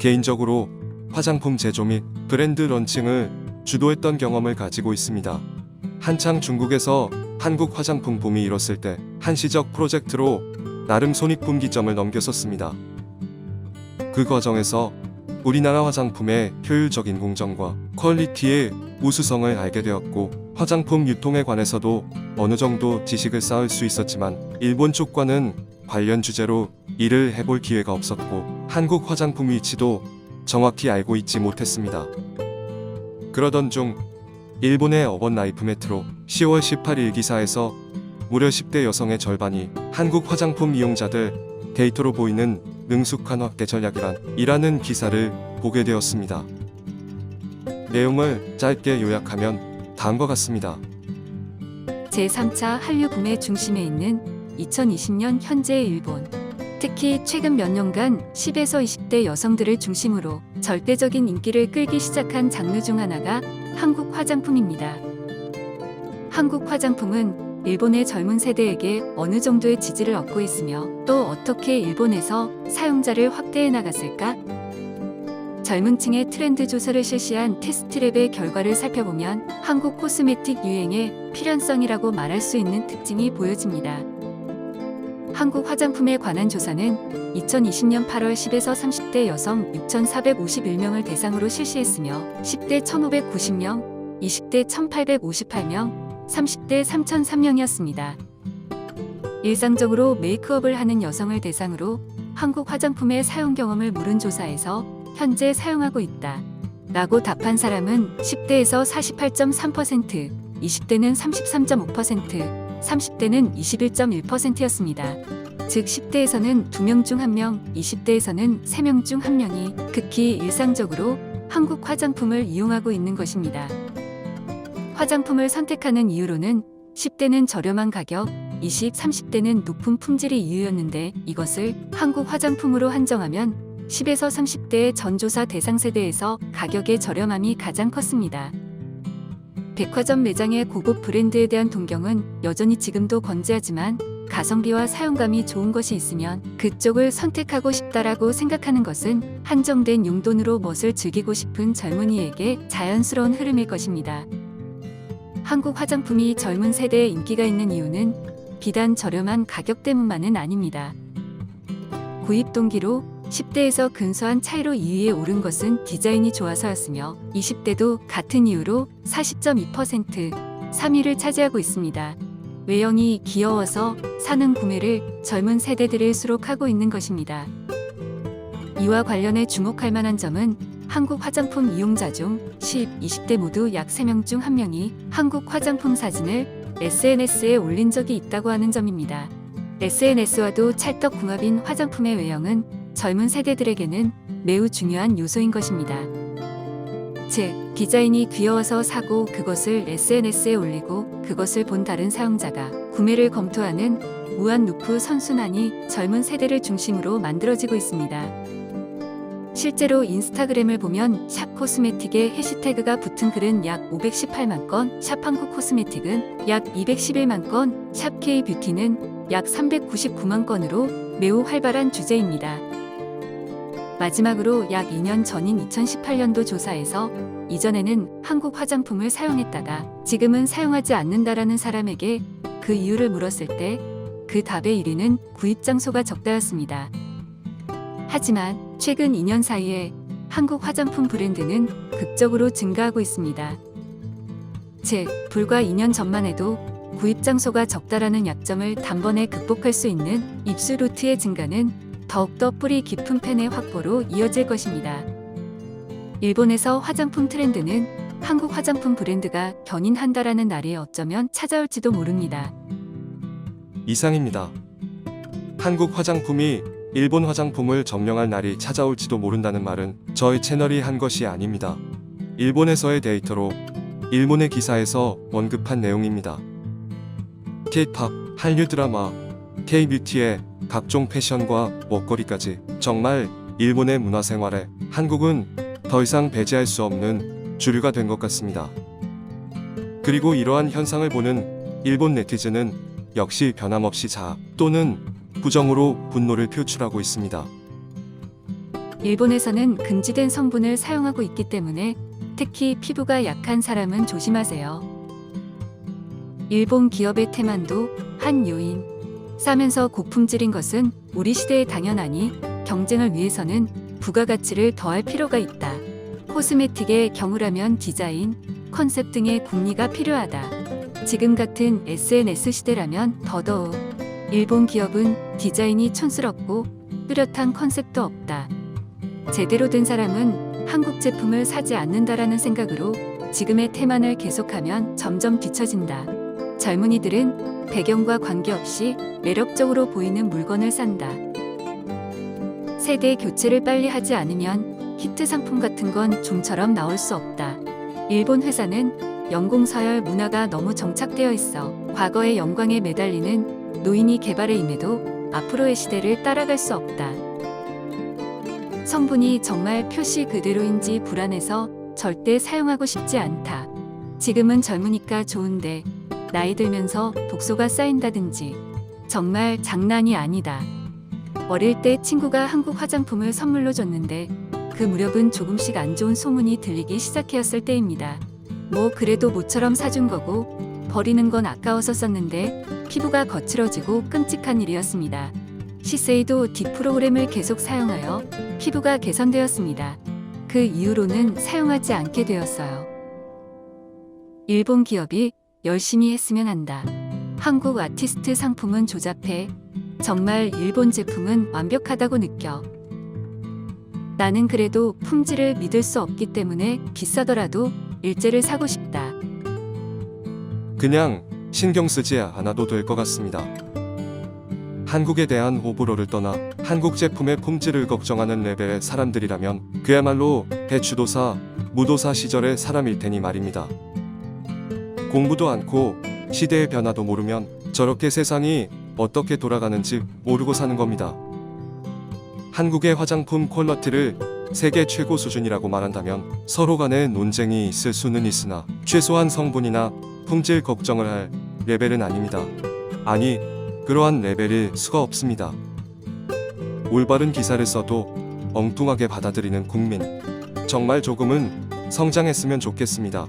개인적으로 화장품 제조 및 브랜드 런칭을 주도했던 경험을 가지고 있습니다. 한창 중국에서 한국 화장품 붐이 일었을 때 한시적 프로젝트로 나름 손익분기점을 넘겼었습니다. 그 과정에서 우리나라 화장품의 효율적인 공정과 퀄리티의 우수성을 알게 되었고, 화장품 유통에 관해서도 어느 정도 지식을 쌓을 수 있었지만 일본 쪽과는 관련 주제로 일을 해볼 기회가 없었고, 한국 화장품 위치도 정확히 알고 있지 못했습니다. 그러던 중 일본의 어번 라이프 메트로 10월 18일 기사에서 무려 10대 여성의 절반이 한국 화장품 이용자들 데이터로 보이는 능숙한 확대 전략이라는 기사를 보게 되었습니다. 내용을 짧게 요약하면 다음과 같습니다. 제3차 한류 붐의 중심에 있는 2020년 현재의 일본. 특히 최근 몇 년간 10에서 20대 여성들을 중심으로 절대적인 인기를 끌기 시작한 장르 중 하나가 한국 화장품입니다. 한국 화장품은 일본의 젊은 세대에게 어느 정도의 지지를 얻고 있으며, 또 어떻게 일본에서 사용자를 확대해 나갔을까? 젊은 층의 트렌드 조사를 실시한 테스트랩의 결과를 살펴보면 한국 코스메틱 유행의 필연성이라고 말할 수 있는 특징이 보여집니다. 한국 화장품에 관한 조사는 2020년 8월 10에서 30대 여성 6,451명을 대상으로 실시했으며 10대 1,590명, 20대 1,858명, 30대 3,003명이었습니다. 일상적으로 메이크업을 하는 여성을 대상으로 한국 화장품의 사용 경험을 물은 조사에서 현재 사용하고 있다 라고 답한 사람은 10대에서 48.3%, 20대는 33.5%, 30대는 21.1%였습니다. 즉 10대에서는 2명 중 1명, 20대에서는 3명 중 1명이 극히 일상적으로 한국 화장품을 이용하고 있는 것입니다. 화장품을 선택하는 이유로는 10대는 저렴한 가격, 20, 30대는 높은 품질이 이유였는데, 이것을 한국 화장품으로 한정하면 10에서 30대의 전조사 대상 세대에서 가격의 저렴함이 가장 컸습니다. 백화점 매장의 고급 브랜드에 대한 동경은 여전히 지금도 건재하지만, 가성비와 사용감이 좋은 것이 있으면 그쪽을 선택하고 싶다라고 생각하는 것은 한정된 용돈으로 멋을 즐기고 싶은 젊은이에게 자연스러운 흐름일 것입니다. 한국 화장품이 젊은 세대에 인기가 있는 이유는 비단 저렴한 가격 때문만은 아닙니다. 구입 동기로 10대에서 근소한 차이로 2위에 오른 것은 디자인이 좋아서였으며, 20대도 같은 이유로 40.2%, 3위를 차지하고 있습니다. 외형이 귀여워서 사는 구매를 젊은 세대들이 수록하고 있는 것입니다. 이와 관련해 주목할 만한 점은 한국 화장품 이용자 중 10, 20대 모두 약 3명 중 1명이 한국 화장품 사진을 SNS에 올린 적이 있다고 하는 점입니다. SNS와도 찰떡궁합인 화장품의 외형은 젊은 세대들에게는 매우 중요한 요소인 것입니다. 즉, 디자인이 귀여워서 사고 그것을 SNS에 올리고 그것을 본 다른 사용자가 구매를 검토하는 무한 루프 선순환이 젊은 세대를 중심으로 만들어지고 있습니다. 실제로 인스타그램을 보면 샵 코스메틱에 해시태그가 붙은 글은 약 518만 건, 샵 한국 코스메틱은 약 211만 건, 샵 K뷰티는 약 399만 건으로 매우 활발한 주제입니다. 마지막으로 약 2년 전인 2018년도 조사에서 이전에는 한국 화장품을 사용했다가 지금은 사용하지 않는다라는 사람에게 그 이유를 물었을 때 그 답의 1위는 구입 장소가 적다였습니다. 하지만 최근 2년 사이에 한국 화장품 브랜드는 극적으로 증가하고 있습니다. 즉, 불과 2년 전만 해도 구입 장소가 적다라는 약점을 단번에 극복할 수 있는 입수 루트의 증가는 더욱더 뿌리 깊은 팬의 확보로 이어질 것입니다. 일본에서 화장품 트렌드는 한국 화장품 브랜드가 견인한다라는 날이 어쩌면 찾아올지도 모릅니다. 이상입니다. 한국 화장품이 일본 화장품을 점령할 날이 찾아올지도 모른다는 말은 저희 채널이 한 것이 아닙니다. 일본에서의 데이터로 일본의 기사에서 언급한 내용입니다. K-팝, 한류 드라마, K-뷰티의 각종 패션과 먹거리까지 정말 일본의 문화생활에 한국은 더 이상 배제할 수 없는 주류가 된 것 같습니다. 그리고 이러한 현상을 보는 일본 네티즌은 역시 변함없이 자아 또는 부정으로 분노를 표출하고 있습니다. 일본에서는 금지된 성분을 사용하고 있기 때문에 특히 피부가 약한 사람은 조심하세요. 일본 기업의 태만도 한 요인. 싸면서 고품질인 것은 우리 시대에 당연하니 경쟁을 위해서는 부가가치를 더할 필요가 있다. 코스메틱의 경우라면 디자인, 컨셉 등의 궁리가 필요하다. 지금 같은 SNS 시대라면 더더욱 일본 기업은 디자인이 촌스럽고 뚜렷한 컨셉도 없다. 제대로 된 사람은 한국 제품을 사지 않는다라는 생각으로 지금의 태만을 계속하면 점점 뒤처진다. 젊은이들은 배경과 관계없이 매력적으로 보이는 물건을 산다. 세대 교체를 빨리 하지 않으면 히트 상품 같은 건 좀처럼 나올 수 없다. 일본 회사는 연공서열 문화가 너무 정착되어 있어 과거의 영광에 매달리는 노인이 개발해 임해도 앞으로의 시대를 따라갈 수 없다. 성분이 정말 표시 그대로인지 불안해서 절대 사용하고 싶지 않다. 지금은 젊으니까 좋은데 나이 들면서 독소가 쌓인다든지 정말 장난이 아니다. 어릴 때 친구가 한국 화장품을 선물로 줬는데 그 무렵은 조금씩 안 좋은 소문이 들리기 시작했을 때입니다. 뭐 그래도 모처럼 사준 거고 버리는 건 아까워서 썼는데 피부가 거칠어지고 끔찍한 일이었습니다. 시세이도 D 프로그램을 계속 사용하여 피부가 개선되었습니다. 그 이후로는 사용하지 않게 되었어요. 일본 기업이 열심히 했으면 한다. 한국 아티스트 상품은 조잡해. 정말 일본 제품은 완벽하다고 느껴. 나는 그래도 품질을 믿을 수 없기 때문에 비싸더라도 일제를 사고 싶다. 그냥 신경 쓰지 않아도 될 것 같습니다. 한국에 대한 호불호를 떠나 한국 제품의 품질을 걱정하는 레벨의 사람들이라면 그야말로 배추도사, 무도사 시절의 사람일 테니 말입니다. 공부도 않고 시대의 변화도 모르면 저렇게 세상이 어떻게 돌아가는지 모르고 사는 겁니다. 한국의 화장품 퀄리티를 세계 최고 수준이라고 말한다면 서로 간에 논쟁이 있을 수는 있으나 최소한 성분이나 품질 걱정을 할 레벨은 아닙니다. 아니, 그러한 레벨일 수가 없습니다. 올바른 기사를 써도 엉뚱하게 받아들이는 국민. 정말 조금은 성장했으면 좋겠습니다.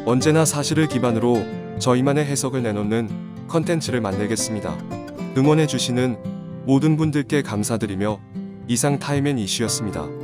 언제나 사실을 기반으로 저희만의 해석을 내놓는 컨텐츠를 만들겠습니다. 응원해주시는 모든 분들께 감사드리며 이상 타임앤 이슈였습니다.